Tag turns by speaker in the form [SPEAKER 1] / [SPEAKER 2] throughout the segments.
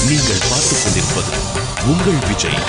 [SPEAKER 1] நீங்கள் பார்த்துக் கொண்டிருப்பது உங்கள் விஜய்.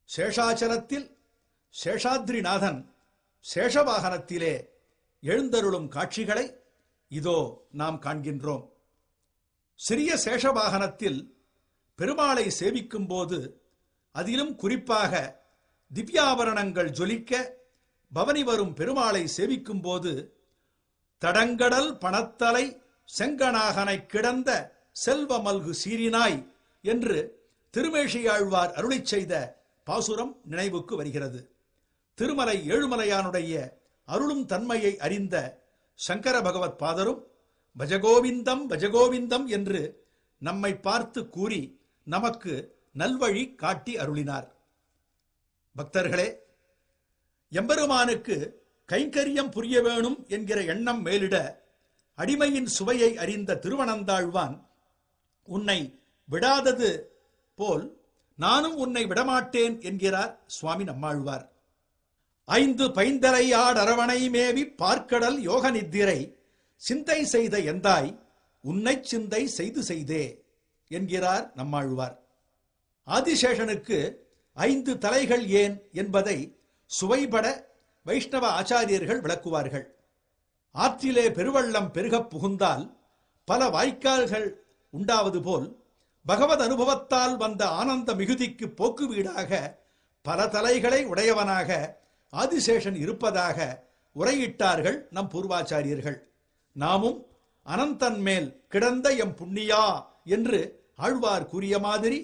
[SPEAKER 2] சேஷாச்சலத்தில் சேஷாத்ரிநாதன் சேஷவாகனத்திலே எழுந்தருளும் காட்சிகளை இதோ நாம் காண்கின்றோம். சிறிய சேஷவாகனத்தில் பெருமாளை சேவிக்கும் போது, அதிலும் குறிப்பாக திவ்யாபரணங்கள் ஜொலிக்க பவனி வரும் பெருமாளை சேவிக்கும் போது, தடங்கடல் பணத்தலை செங்கனாகனை கிடந்த செல்வ மல்கு சீரினாய் என்று திருமேஷியாழ்வார் அருளிச் செய்த பாசுரம் நினைவுக்கு வருகிறது. திருமலை ஏழுமலையானுடைய அருளும் தன்மையை அறிந்த சங்கர பகவத் பாதரும் பஜகோவிந்தம் பஜகோவிந்தம் என்று நம்மை பார்த்து கூறி நமக்கு நல்வழி காட்டி அருளினார். பக்தர்களே, எம்பெருமானுக்கு கைங்கரியம் புரிய வேணும் என்கிற எண்ணம் மேலிட அடிமையின் சுவையை அறிந்த திருவனந்தாழ்வான் உன்னை விடாதது போல் நானும் உன்னை விடமாட்டேன் என்கிறார் சுவாமி நம்மாழ்வார். 5 பைந்தலையாட் அரவணை மேவி பார்க்கடல் யோக நித்திரை சிந்தை செய்த எந்தாய் உன்னை சிந்தை செய்து செய்தே என்கிறார் நம்மாழ்வார். ஆதிசேஷனுக்கு 5 தலைகள் ஏன் என்பதை சுவைபட வைஷ்ணவ ஆச்சாரியர்கள் விளக்குவார்கள். ஆற்றிலே பெருவள்ளம் பெருகப் புகுந்தால் பல வாய்க்கால்கள் உண்டாவது போல் பகவத் அனுபவத்தால் வந்த ஆனந்த மிகுதிக்கு போக்கு வீடாக பல தலைகளை உடையவனாக ஆதிசேஷன் இருப்பதாக உரையிட்டார்கள் நம் பூர்வாச்சாரியர்கள். நாமும் அனந்தன் மேல் கிடந்த எம் புண்ணியா என்று ஆழ்வார் கூறிய மாதிரி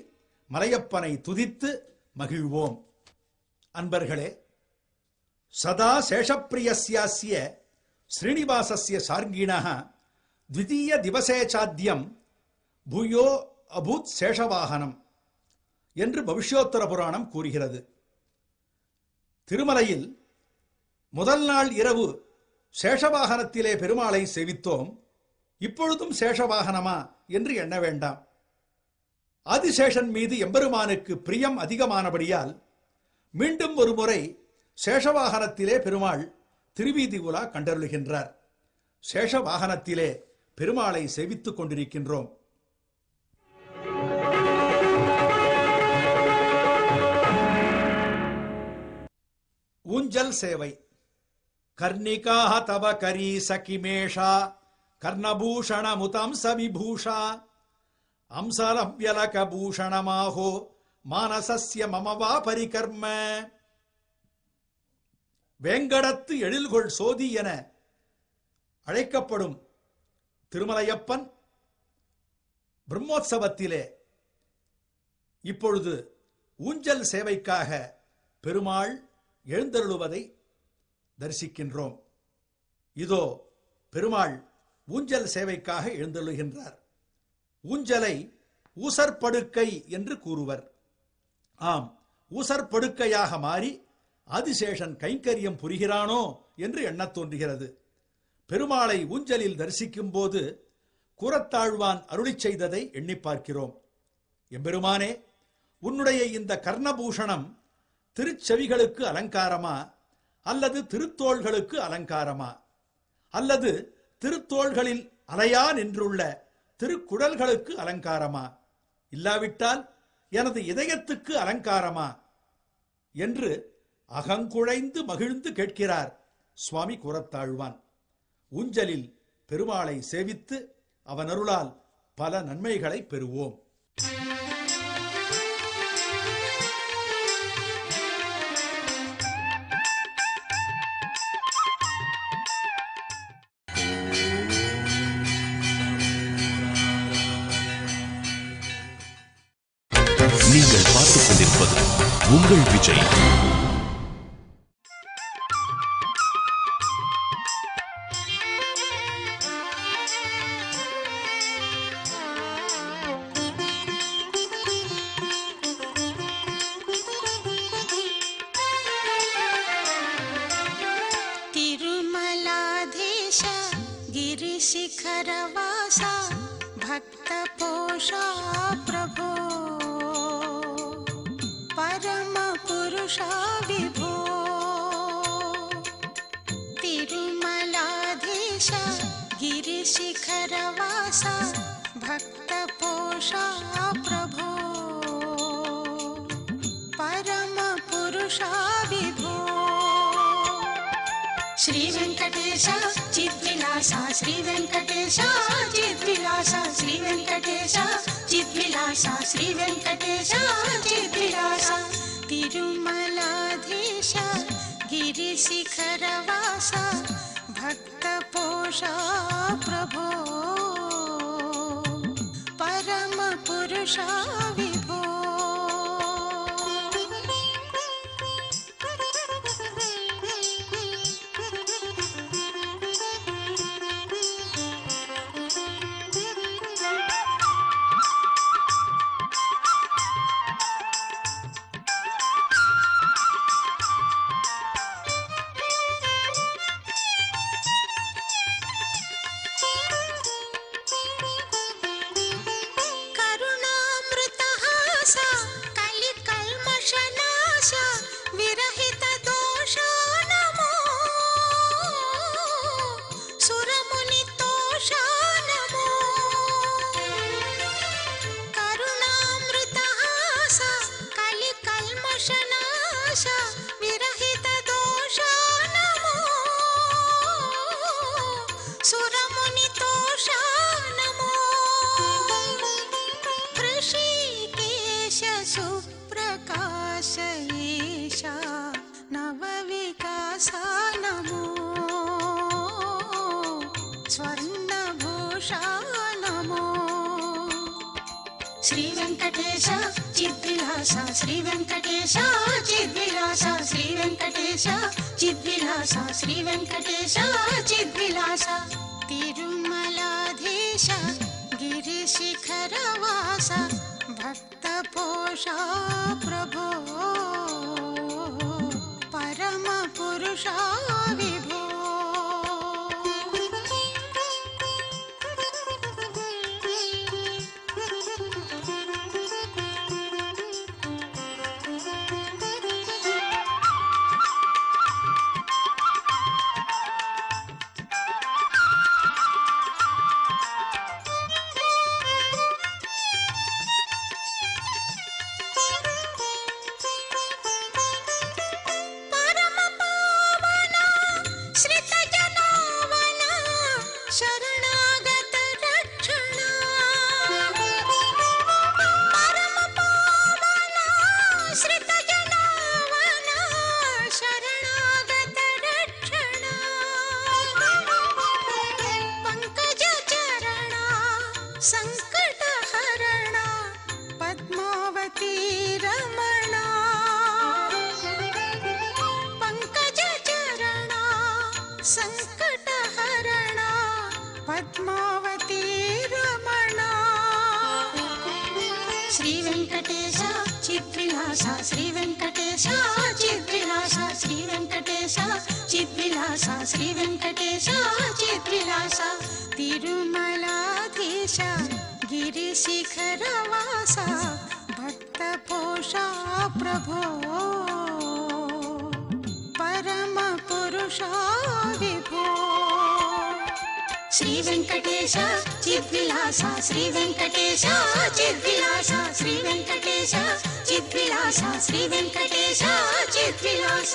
[SPEAKER 2] மலையப்பனை துதித்து மகிழ்வோம். அன்பர்களே, சதா சேஷப்பிரியஸ்யாஸ்ய ஸ்ரீனிவாசஸ்ய சார்ங்கிணः த்விதீய திவசே சாத்யம் பூயோ அபூத் சேஷவாகனம் என்று பவிஷ்யோத்தர புராணம் கூறுகிறது. திருமலையில் முதல் நாள் இரவு சேஷவாகனத்திலே பெருமாளை சேவித்தோம். இப்பொழுதும் சேஷவாகனமா என்று எண்ண வேண்டாம். ஆதிசேஷன் மீது எம்பெருமானுக்கு பிரியம் அதிகமானபடியால் மீண்டும் ஒரு முறை சேஷவாகனத்திலே பெருமாள் திருவீதி உலா கண்டருளுகின்றார். சேஷவாகனத்திலே பெருமாளை சேவித்துக் கொண்டிருக்கின்றோம். ஊஞ்சல் சேவை. கர்ணிகாஹ தவ கரீ சகிமேஷா கர்ணபூஷண முதாம்ச விபூஷா அம்சலவ்யலக பூஷணமாஹோ மானசஸ்ய மமவா பரிகர்ம. வேங்கடத்து எழில்கொள் சோதி என அழைக்கப்படும் திருமலையப்பன் பிரம்மோற்சவத்திலே இப்பொழுது ஊஞ்சல் சேவைக்காக பெருமாள் எழுந்தருளுவதை தரிசிக்கின்றோம். இதோ பெருமாள் ஊஞ்சல் சேவைக்காக எழுந்தருளுகின்றார். ஊஞ்சலை ஊசற்படுக்கை என்று கூறுவர். ஆம், ஊசற்படுக்கையாக மாறி ஆதிசேஷன் கைங்கரியம் புரிகிறானோ என்று எண்ணத் தோன்றுகிறது. பெருமாளை ஊஞ்சலில் தரிசிக்கும் போது கூறத்தாழ்வான் அருளிச் செய்ததை எண்ணி பார்க்கிறோம். எம்பெருமானே, உன்னுடைய இந்த கர்ணபூஷணம் திருச்செவிகளுக்கு அலங்காரமா அல்லது திருத்தோள்களுக்கு அலங்காரமா அல்லது திருத்தோள்களில் அலையா நின்றுள்ள திருக்குடல்களுக்கு அலங்காரமா, இல்லாவிட்டால் எனது இதயத்துக்கு அலங்காரமா என்று அகங்குழைந்து மகிழ்ந்து கேட்கிறார் சுவாமி கூறத்தாழ்வான். ஊஞ்சலில் பெருமாளை சேவித்து அவன் அருளால் பல நன்மைகளை பெறுவோம்.
[SPEAKER 1] நீங்கள் பார்த்துக் கொண்டிருப்பது உங்கள் விஜய்.
[SPEAKER 3] तिरुमलाधीश गिरिशिखरवासा भक्तपोषा प्रभो परमपुरुषा विभो. तिरुमलाधीश गिरिशिखरवासा भक्तपोषा प्रभो परमपुरुषा विभो. श्री वेंकटेश चिद्विलासा श्री वेंकटेश चिद्विलासा श्री वेंकटेश चिद्विलासा श्री वेंकटेश चिद्विलासा. तिरुमलाधीश गिरिशिखरवासा भक्तपोषा प्रभो परमपुरुषा विभो. करुणामृता नाश विरहित दोष नमो सुरमुनि तोष नमो ऋषिकेश सुप्रकाश ईशा नव विकास नमो स्वर्णभूषा नमो श्री वेंकटेश चिद्विलास श्री वेंकटेश चिद्विलास श्री वेंकटेश चिद्विलास श्री वेंकटेश चिद्विलास तिरुमलाधीश गिरिशिखरवास भक्तपोषा प्रभो परम पुरुषा विभो शरणागत रक्षणा परम पावना श्रित जनावना शरणागत रक्षणा पंकज चरणा संकट हरणा पद्मावती रमणा पंकज चरणा संकट हरणा पद्मावती रमणा श्री वेंकटेश चिद्विलास श्री वेंकटेश चिद्विलास श्री वेंकटेश चिद्विलास श्री वेंकटेश चिद्विलास तिरुमलाधीश गिरिशिखरवास भक्तपोषा प्रभो परम पुरुषा विभो श्री वेंकटेश चिद्विलास श्री वेंकटेश चिद्विलास श्री वेंकटेश चिद्विलास श्री वेंकटेश चिद्विलास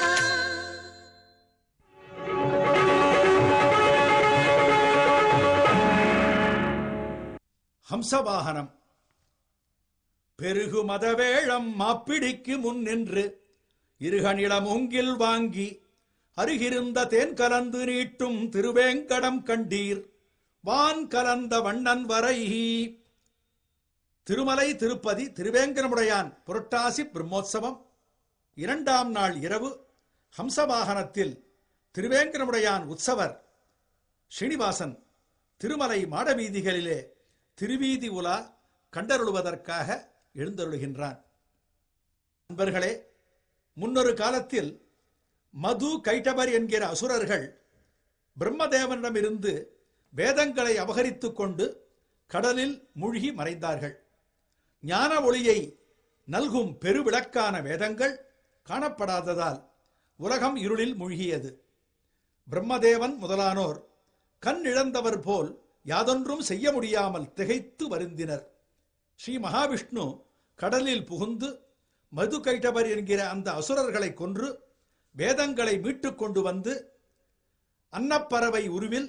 [SPEAKER 2] ஹம்சவாகனம். பெருகு மதவேழம் மாப்பிடிக்கு முன் நின்று இருகனிடம் மூங்கில் வாங்கி அருகிருந்த தேன் கலந்து நீட்டும் திருவேங்கடம் கண்டீர் வான் கலந்த வண்ணன் வரை. திருமலை திருப்பதி திருவேங்கடமுடையான் புரட்டாசி பிரம்மோற்சவம் 2ஆம் நாள் இரவு ஹம்சவாகனத்தில் திருவேங்கடமுடையான் உற்சவர் ஸ்ரீனிவாசன் திருமலை மாடவீதிகளிலே திருவீதி உலா கண்டருளுவதற்காக எழுந்தருளுகின்றான். நண்பர்களே, முன்னொரு காலத்தில் மது கைட்டபர் என்கிற அசுரர்கள் பிரம்மதேவனிடமிருந்து வேதங்களை அபகரித்துக் கொண்டு கடலில் மூழ்கி மறைந்தார்கள். ஞான ஒளியை நல்கும் பெருவிளக்கான வேதங்கள் காணப்படாததால் உலகம் இருளில் மூழ்கியது. பிரம்மதேவன் முதலானோர் கண் இழந்தவர் போல் யாதொன்றும் செய்ய முடியாமல் திகைத்து வருந்தினர். ஸ்ரீ மகாவிஷ்ணு கடலில் புகுந்து மது கைட்டபர் என்கிற அந்த அசுரர்களை கொன்று வேதங்களை மீட்டுக் கொண்டு வந்து அன்னப்பறவை உருவில்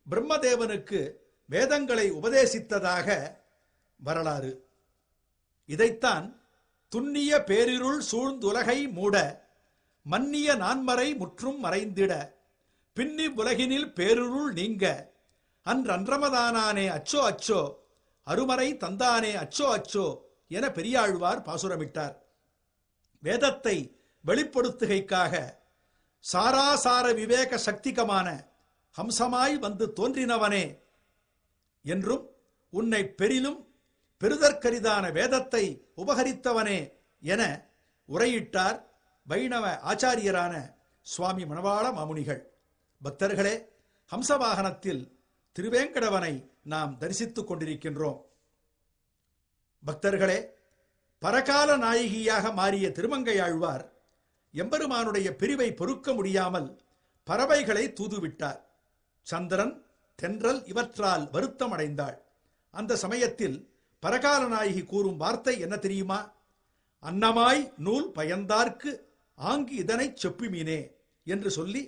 [SPEAKER 2] பிரம்மதேவனுக்கு வேதங்களை உபதேசித்ததாக வரலாறு. இதைத்தான் துண்ணிய பேரிருள் சூழ்ந்துலகை மூட மன்னிய நான்மறை முற்றும் மறைந்திட பின்னி உலகினில் பேரிருள் நீங்க அன்றமதானானே அச்சோ அச்சோ அருமறை தந்தானே அச்சோ அச்சோ என பெரியாழ்வார் பாசுரமிட்டார். வேதத்தை வெளிப்படுத்துகைக்காக சாராசார விவேக சக்திகமான ஹம்சமாய் வந்து தோன்றினவனே என்றும் உன்னை பெரிலும் பெருதற்கரிதான வேதத்தை உபகரித்தவனே என உரையிட்டார் வைணவ ஆச்சாரியரான சுவாமி மணவாள மாமுனிகள். பக்தர்களே, ஹம்சவாகனத்தில் திருவேங்கடவனை நாம் தரிசித்துக் கொண்டிருக்கின்றோம். பக்தர்களே, பரகால நாயகியாக மாறிய திருமங்கையாழ்வார் எம்பெருமானுடைய பிரிவை பொறுக்க முடியாமல் பறவைகளை தூதுவிட்டார். சந்திரன், தென்றல் இவற்றால் வருத்தம் அடைந்தாள். அந்த சமயத்தில் பரகால நாயகி கூறும் வார்த்தை என்ன தெரியுமா? அன்னமாய் நூல் பயந்தார்க்கு ஆங்கு இதனைச் செப்புமீனே என்று சொல்லி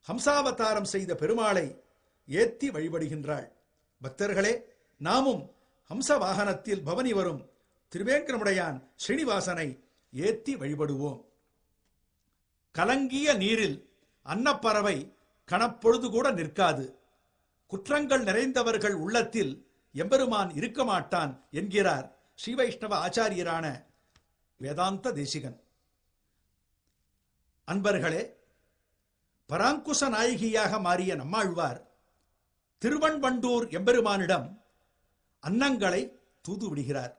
[SPEAKER 2] ஹம்சாவதாரம் செய்த பெருமாளை ஏத்தி வழிபடுகின்றாள். பக்தர்களே, நாமும் ஹம்ச வாகனத்தில் பவனி வரும் திருவேங்கடமுடையான் ஸ்ரீனிவாசனை ஏத்தி வழிபடுவோம். கலங்கிய நீரில் அன்னப்பறவை கணப்பொழுது கூட நிற்காது. குற்றங்கள் நிறைந்தவர்கள் உள்ளத்தில் எம்பெருமான் இருக்க மாட்டான் என்கிறார் ஸ்ரீ வைஷ்ணவ ஆச்சாரியரான வேதாந்த தேசிகன். அன்பர்களே, பராங்குச நாயகியாக மாறிய நம்மாழ்வார் திருவண்வண்டூர் எம்பெருமானிடம் அன்னங்களை தூது விடுகிறார்.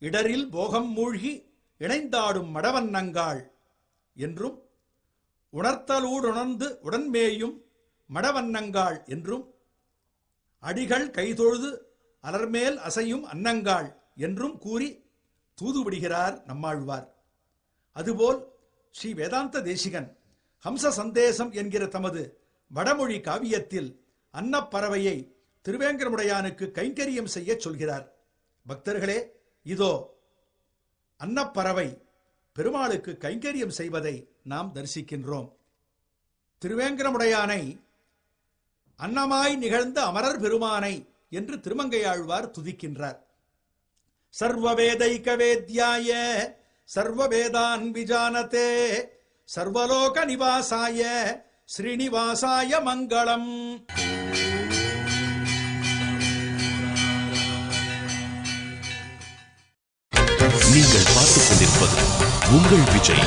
[SPEAKER 2] இடரில் போகம் மூழ்கி இணைந்தாடும் மடவன்னங்காள் என்றும், உணர்த்தலூடுணர்ந்து உடன்மேயும் மடவன்னங்காள் என்றும், அடிகள் கைதொழுது அலர்மேல் அசையும் அன்னங்காள் என்றும் கூறி தூது விடுகிறார் நம்மாழ்வார். அதுபோல் ஸ்ரீ வேதாந்த தேசிகன் ஹம்ச சந்தேசம் என்கிற தமது வடமொழி காவியத்தில் அன்னப்பறவையை திருவேங்கடமுடையானுக்கு கைங்கரியம் செய்ய சொல்கிறார். பக்தர்களே, இதோ அன்னப்பறவை பெருமாளுக்கு கைங்கரியம் செய்வதை நாம் தரிசிக்கின்றோம். திருவேங்கடமுடையானை அன்னமாய் நிகழ்ந்த அமரர் பெருமானை என்று திருமங்கையாழ்வார் துதிக்கின்றார். சர்வவேதைக வேத்யாய சர்வவேதான் விஜானதே சர்வலோக நிவாசாய ஸ்ரீனிவாசாய மங்களம்.
[SPEAKER 1] நீங்கள் பார்த்துக் கொண்டிருப்பது உங்கள் விஜய்.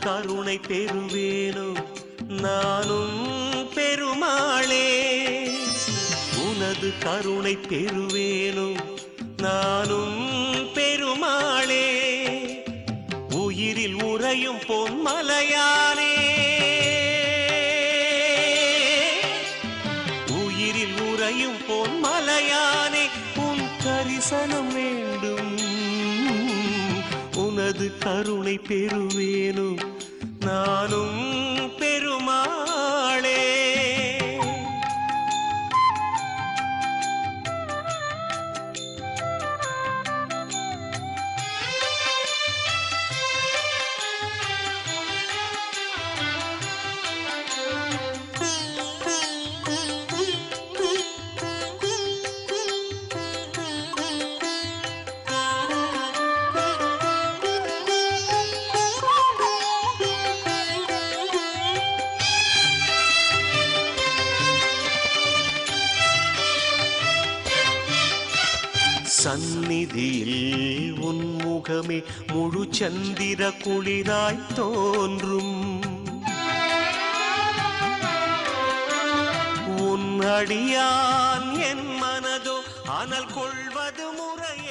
[SPEAKER 4] கருணை பெறுவேனோ நானும் பெருமாளே, உனது கருணை பெறுவேனோ நானும் பெருமாளே, உயிரில் உறையும் பொன்மலையானே, உயிரில் உறையும் பொன்மலையானே, உன் கரிசனம் வேண்டும், உனது கருணை பெறுவேனோ நானும் பெருமாளே. சந்நிதியில் உன்முகமே முழு சந்திர குளிராய் தோன்றும், உன் அடியான் என் மனதோ அனல் கொள்வது முறை.